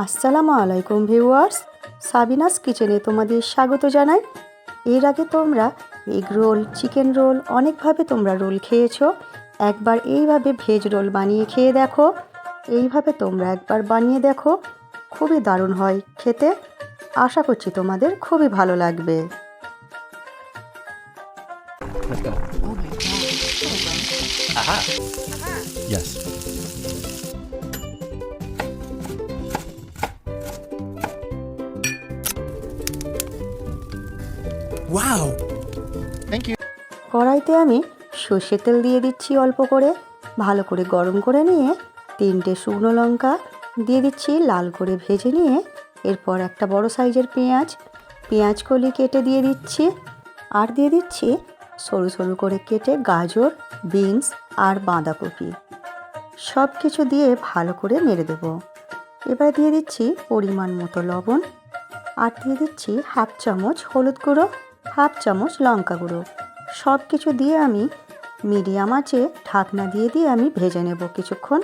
আসসালামু আলাইকুম viewers, Sabinus কিচেনে তোমাদের স্বাগত জানাই। এর আগে তোমরা এগ রোল, চিকেন রোল অনেকভাবে তোমরা রোল খেয়েছো। একবার এইভাবে ভেজ রোল বানিয়ে খেয়ে দেখো। এইভাবে তোমরা একবার বানিয়ে দেখো, খুবই দারুণ হয় খেতে। আশা করছি তোমাদের খুবই ভালো লাগবে। Let's go. Oh my god. Aha. Yes. Wow. Thank you. কড়াইতে আমি সর্ষের তেল দিয়ে দিচ্ছি অল্প করে, ভালো করে গরম করে নিয়ে 3টে শুকনো লঙ্কা দিয়ে দিচ্ছি, লাল করে ভেজে নিয়ে এরপর একটা বড় সাইজের পেঁয়াজ কলি কেটে দিয়ে দিচ্ছি, আর দিয়ে দিচ্ছি সরু সরু করে কেটে গাজর, বিনস আর বাঁধাকপি। সব কিছু দিয়ে ভালো করে নেড়ে দেব। এবার দিয়ে দিচ্ছি পরিমাণ মতো লবণ, আর দিয়ে দিচ্ছি 1/2 চামচ হলুদ গুঁড়ো, 1/2 চামচ লঙ্কা গুঁড়ো। সব কিছু দিয়ে আমি মিডিয়াম আঁচে ঢাকনা দিয়ে আমি ভেজে নেব কিছুক্ষণ।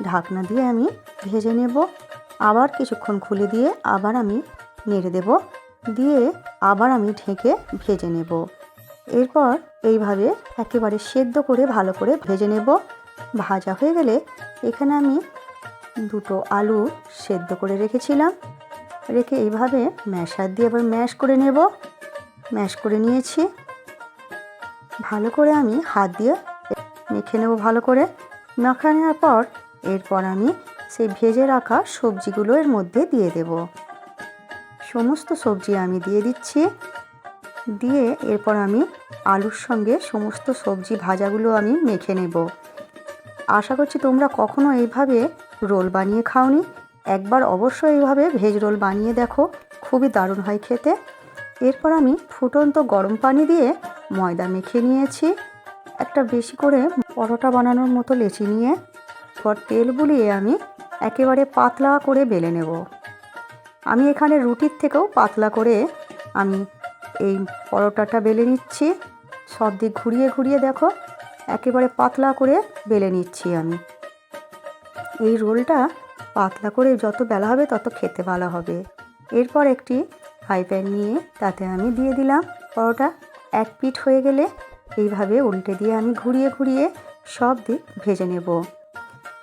ঢাকনা দিয়ে আমি ভেজে নেব, আবার কিছুক্ষণ খুলে দিয়ে আবার আমি নেড়ে দেব, দিয়ে আবার আমি ঢেকে ভেজে নেব। এরপর এইভাবে একেবারে সেদ্ধ করে ভালো করে ভেজে নেব। ভাজা হয়ে গেলে এখানে আমি 2টো আলু সেদ্ধ করে রেখেছিলাম, রেখে এইভাবে ম্যাশার দিয়ে আবার ম্যাশ করে নেব। ম্যাশ করে নিয়েছি, ভালো করে আমি হাত দিয়ে মেখে নেব। ভালো করে মাখা নেওয়ার পর এরপর আমি সেই ভেজে রাখা সবজিগুলো এর মধ্যে দিয়ে দেব। সমস্ত সবজি আমি দিয়ে দিচ্ছি, দিয়ে এরপর আমি আলুর সঙ্গে সমস্ত সবজি ভাজাগুলো আমি মেখে নেব। আশা করছি তোমরা কখনো এইভাবে রোল বানিয়ে খাওনি, একবার অবশ্যই এইভাবে ভেজ রোল বানিয়ে দেখো, খুবই দারুণ হয় খেতে। এরপর আমি ফুটন্ত গরম পানি দিয়ে ময়দা মেখে নিয়েছি, একটা বেশি করে পরোটা বানানোর মতো লেচি নিয়ে পর তেল বুলিয়ে আমি একেবারে পাতলা করে বেলে নেব। আমি এখানে রুটির থেকেও পাতলা করে আমি এই পরোটাটা বেলে নিচ্ছি। সব দিক ঘুরিয়ে ঘুরিয়ে দেখো একেবারে পাতলা করে বেলে নিচ্ছি আমি। এই রোলটা পাতলা করে যত বেলা হবে তত খেতে ভালো হবে। এরপর একটি ফ্রাই প্যান নিয়ে তাতে আমি দিয়ে দিলাম পরোটা। এক পিঠ হয়ে গেলে এইভাবে উল্টে দিয়ে আমি ঘুরিয়ে ঘুরিয়ে সব দিক ভেজে নেব।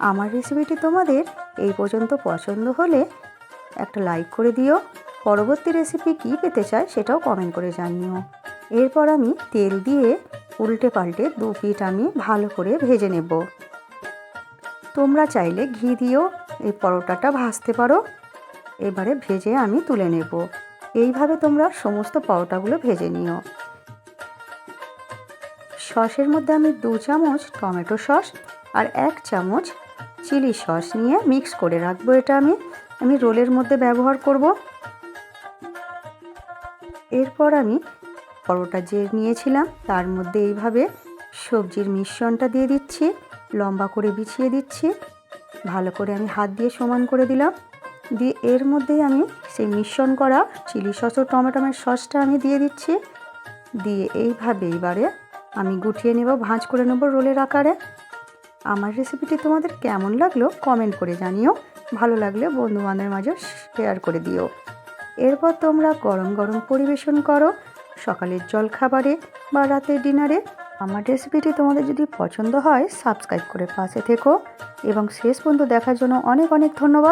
আমার রেসিপিটি তোমাদের এই পর্যন্ত পছন্দ হলে একটা লাইক করে দিও। পরবর্তী রেসিপি কী পেতে চায় সেটাও কমেন্ট করে জানিও। এরপর আমি তেল দিয়ে উল্টে পাল্টে 2 পিঠ আমি ভালো করে ভেজে নেব। তোমরা চাইলে ঘি দিয়েও এই পরোটাটা ভাজতে পারো। এবারে ভেজে আমি তুলে নেব। এইভাবে তোমরা সমস্ত পরোটাগুলো ভেজে নিও। সসের মধ্যে আমি 2 চামচ টমেটো সস আর 1 চামচ চিলি সস নিয়ে মিক্স করে রাখবো। এটা আমি রোলের মধ্যে ব্যবহার করব। এরপর আমি পরোটা যে নিয়েছিলাম তার মধ্যে এইভাবে সবজির মিশ্রণটা দিয়ে দিচ্ছি, লম্বা করে বিছিয়ে দিচ্ছি। ভালো করে আমি হাত দিয়ে সমান করে দিলাম, দিয়ে এর মধ্যেই আমি সেই মিশ্রণ করা চিলি সস ও টমেটোমের সসটা আমি দিয়ে দিচ্ছি, দিয়ে এইভাবে এবারে আমি গুটিয়ে নেব, ভাঁজ করে নেব রোলের আকারে। আমার রেসিপিটি তোমাদের কেমন লাগলো কমেন্ট করে জানিও, ভালো লাগলে বন্ধুবান্ধবের মাঝে শেয়ার করে দিও। এরপর তোমরা গরম গরম পরিবেশন করো সকালের জলখাবারে বা রাতের ডিনারে। আমার রেসিপিটি তোমাদের যদি পছন্দ হয় সাবস্ক্রাইব করে পাশে থেকো, এবং শেষ পর্যন্ত দেখার জন্য অনেক অনেক ধন্যবাদ।